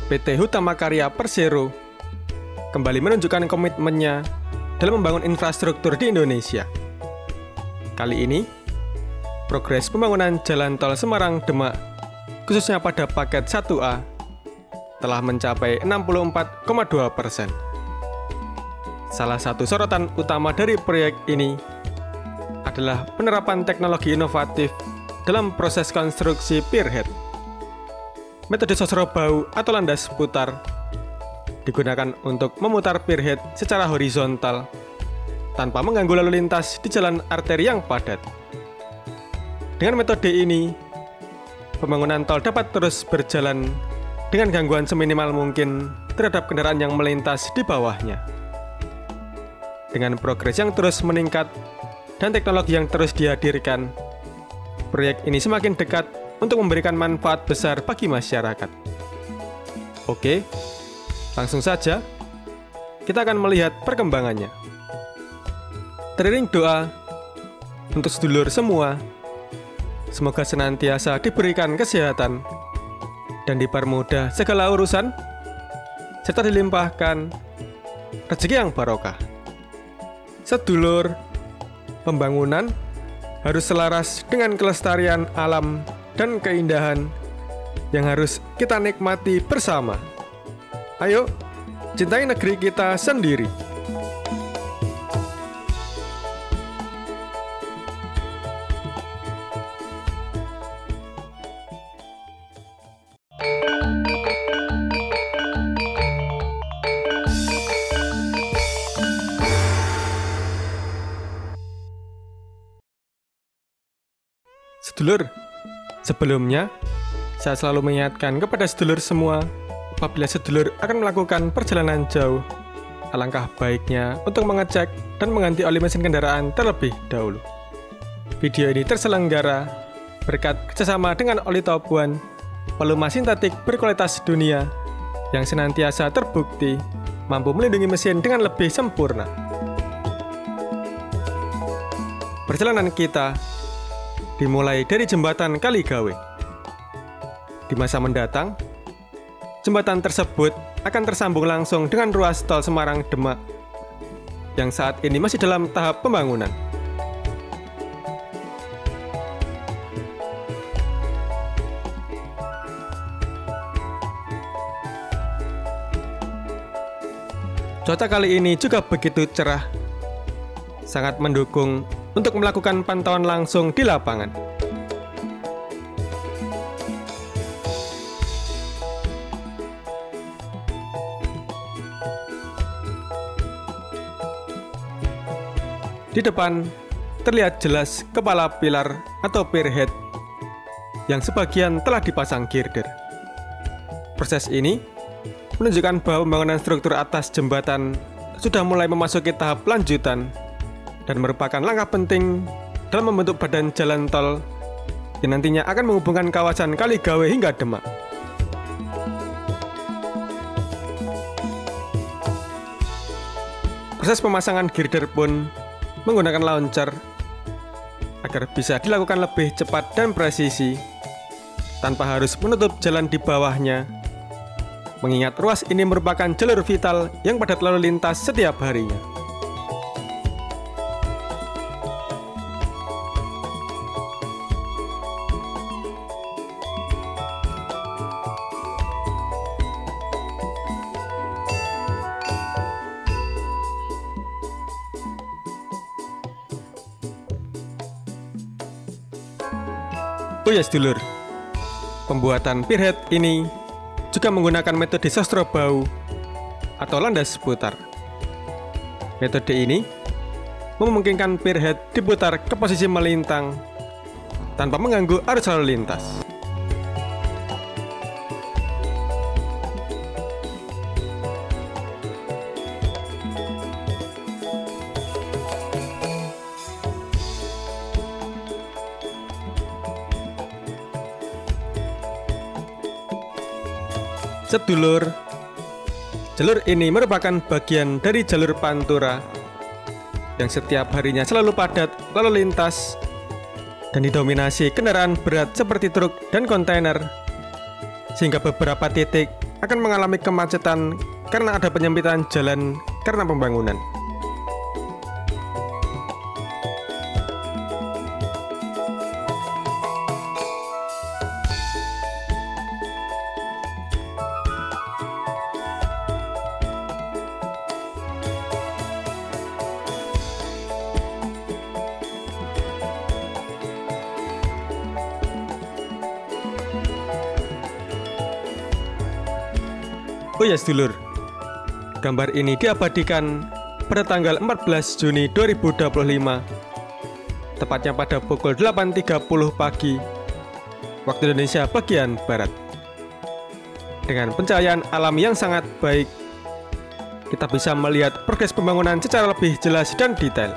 PT Hutama Karya Persero kembali menunjukkan komitmennya dalam membangun infrastruktur di Indonesia. Kali ini, progres pembangunan jalan tol Semarang-Demak, khususnya pada paket 1A, telah mencapai 64,2%. Salah satu sorotan utama dari proyek ini adalah penerapan teknologi inovatif dalam proses konstruksi pierhead. Metode Sosrobau atau landas putar digunakan untuk memutar pierhead secara horizontal tanpa mengganggu lalu lintas di jalan arteri yang padat. Dengan metode ini, pembangunan tol dapat terus berjalan dengan gangguan seminimal mungkin terhadap kendaraan yang melintas di bawahnya. Dengan progres yang terus meningkat dan teknologi yang terus dihadirkan, proyek ini semakin dekat untuk memberikan manfaat besar bagi masyarakat. Oke, langsung saja kita akan melihat perkembangannya. Teriring doa untuk sedulur semua, semoga senantiasa diberikan kesehatan dan dipermudah segala urusan, serta dilimpahkan rezeki yang barokah. Sedulur, pembangunan harus selaras dengan kelestarian alam dan keindahan yang harus kita nikmati bersama. Ayo, cintai negeri kita sendiri. Sedulur, sebelumnya saya selalu mengingatkan kepada sedulur semua, apabila sedulur akan melakukan perjalanan jauh, alangkah baiknya untuk mengecek dan mengganti oli mesin kendaraan terlebih dahulu. Video ini terselenggara berkat kerjasama dengan Oli Topuan, peluma sintetik berkualitas dunia yang senantiasa terbukti mampu melindungi mesin dengan lebih sempurna. Perjalanan kita dimulai dari jembatan Kaligawe. Di masa mendatang, jembatan tersebut akan tersambung langsung dengan ruas tol Semarang-Demak yang saat ini masih dalam tahap pembangunan. Cuaca kali ini juga begitu cerah, sangat mendukung untuk melakukan pantauan langsung di lapangan. Di depan terlihat jelas kepala pilar atau pierhead yang sebagian telah dipasang girder. Proses ini menunjukkan bahwa pembangunan struktur atas jembatan sudah mulai memasuki tahap lanjutan dan merupakan langkah penting dalam membentuk badan jalan tol yang nantinya akan menghubungkan kawasan Kaligawe hingga Demak. Proses pemasangan girder pun menggunakan launcher agar bisa dilakukan lebih cepat dan presisi tanpa harus menutup jalan di bawahnya, mengingat ruas ini merupakan jalur vital yang padat lalu lintas setiap harinya. Oh ya sedulur, pembuatan pierhead ini juga menggunakan metode Sosrobau atau landas putar. Metode ini memungkinkan pierhead diputar ke posisi melintang tanpa mengganggu arus lalu lintas. Sedulur, jalur ini merupakan bagian dari jalur Pantura yang setiap harinya selalu padat lalu lintas dan didominasi kendaraan berat seperti truk dan kontainer, sehingga beberapa titik akan mengalami kemacetan karena ada penyempitan jalan karena pembangunan. Oh ya sedulur, gambar ini diabadikan pada tanggal 14 Juni 2025, tepatnya pada pukul 8.30 pagi, waktu Indonesia bagian Barat. Dengan pencahayaan alam yang sangat baik, kita bisa melihat progres pembangunan secara lebih jelas dan detail.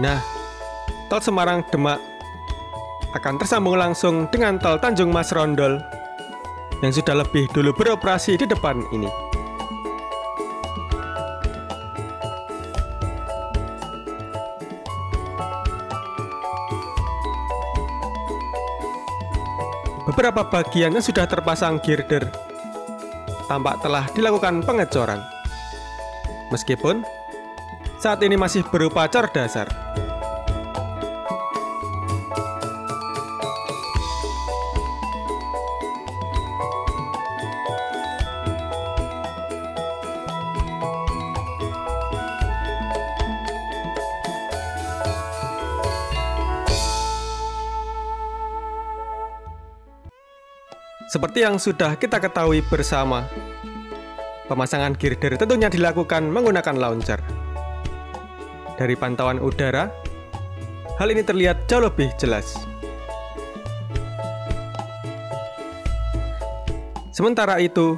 Nah, tol Semarang-Demak akan tersambung langsung dengan tol Tanjung Mas Rondol yang sudah lebih dulu beroperasi di depan ini. Beberapa bagian yang sudah terpasang girder tampak telah dilakukan pengecoran, meskipun saat ini masih berupa cor dasar. Seperti yang sudah kita ketahui bersama, pemasangan girder tentunya dilakukan menggunakan launcher. Dari pantauan udara, hal ini terlihat jauh lebih jelas. Sementara itu,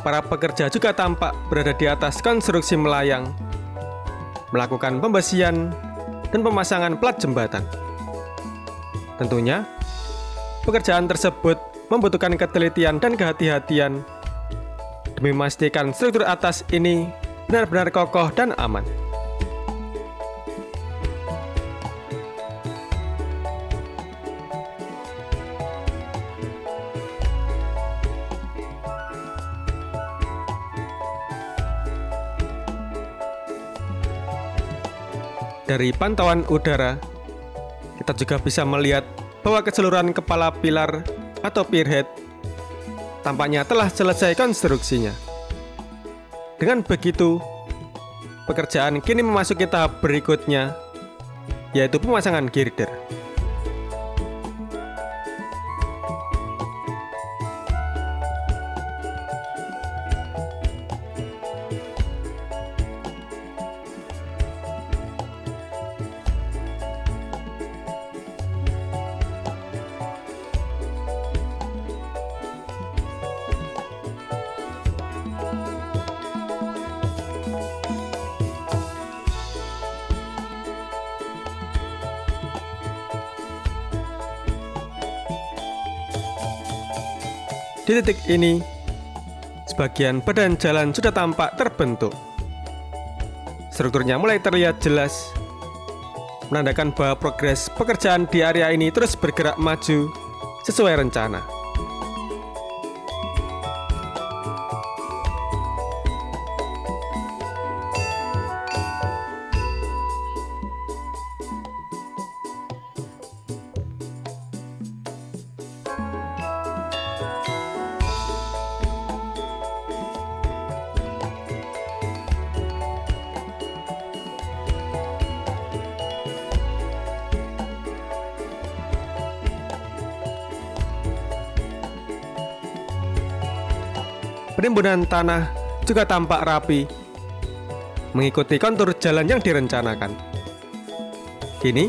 para pekerja juga tampak berada di atas konstruksi melayang, melakukan pembesian dan pemasangan plat jembatan. Tentunya, pekerjaan tersebut membutuhkan ketelitian dan kehati-hatian demi memastikan struktur atas ini benar-benar kokoh dan aman. Dari pantauan udara, kita juga bisa melihat bahwa keseluruhan kepala pilar atau pierhead tampaknya telah selesai konstruksinya. Dengan begitu, pekerjaan kini memasuki tahap berikutnya, yaitu pemasangan girder. Di titik ini, sebagian badan jalan sudah tampak terbentuk. Strukturnya mulai terlihat jelas, menandakan bahwa progres pekerjaan di area ini terus bergerak maju sesuai rencana. penimbunan tanah juga tampak rapi, mengikuti kontur jalan yang direncanakan. Kini,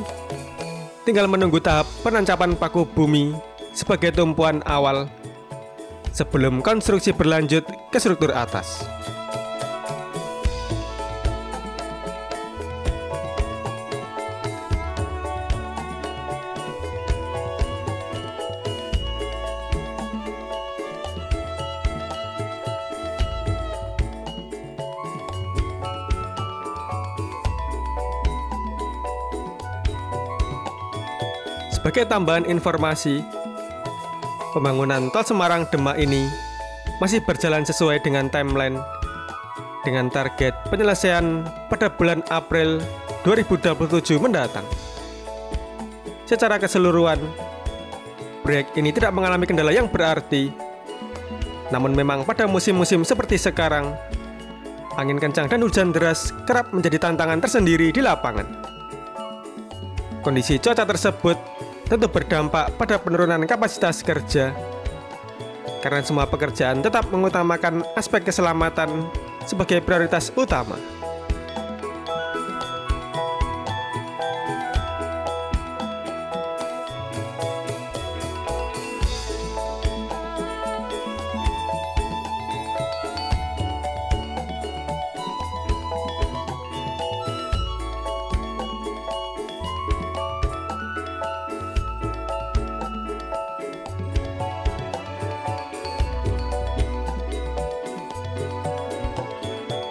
tinggal menunggu tahap penancapan paku bumi sebagai tumpuan awal sebelum konstruksi berlanjut ke struktur atas. Sebagai tambahan informasi, pembangunan Tol Semarang Demak ini masih berjalan sesuai dengan timeline dengan target penyelesaian pada bulan April 2027 mendatang. Secara keseluruhan, proyek ini tidak mengalami kendala yang berarti. Namun memang pada musim-musim seperti sekarang, angin kencang dan hujan deras kerap menjadi tantangan tersendiri di lapangan. Kondisi cuaca tersebut tentu berdampak pada penurunan kapasitas kerja, karena semua pekerjaan tetap mengutamakan aspek keselamatan sebagai prioritas utama.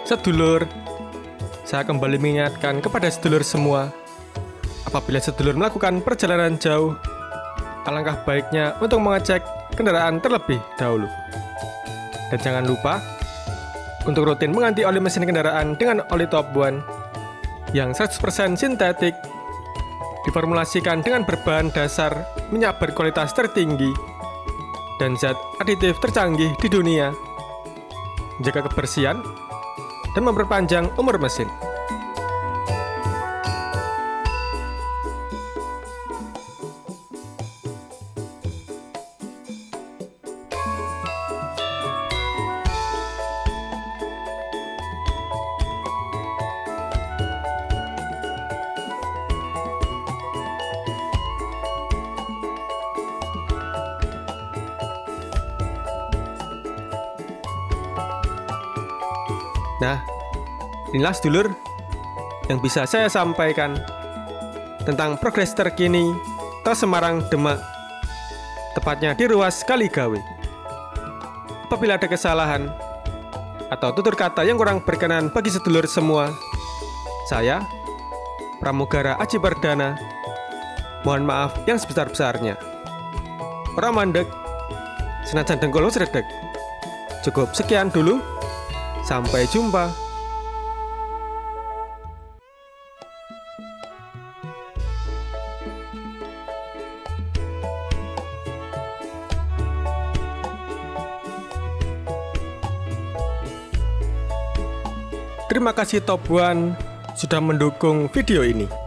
Sedulur, saya kembali mengingatkan kepada sedulur semua, apabila sedulur melakukan perjalanan jauh, alangkah baiknya untuk mengecek kendaraan terlebih dahulu. Dan jangan lupa untuk rutin mengganti oli mesin kendaraan dengan oli top one yang 100% sintetik, diformulasikan dengan berbahan dasar minyak berkualitas tertinggi dan zat aditif tercanggih di dunia, menjaga kebersihan dan memperpanjang umur mesin. Nah, inilah sedulur yang bisa saya sampaikan tentang progres terkini Tol Semarang Demak, tepatnya di ruas Kaligawe. Apabila ada kesalahan atau tutur kata yang kurang berkenan bagi sedulur semua, saya, Pramugara Aji Perdana, mohon maaf yang sebesar-besarnya. Ora mandeg, senajan dengkul wis redeg. Cukup sekian dulu. Sampai jumpa. Terima kasih Top One sudah mendukung video ini.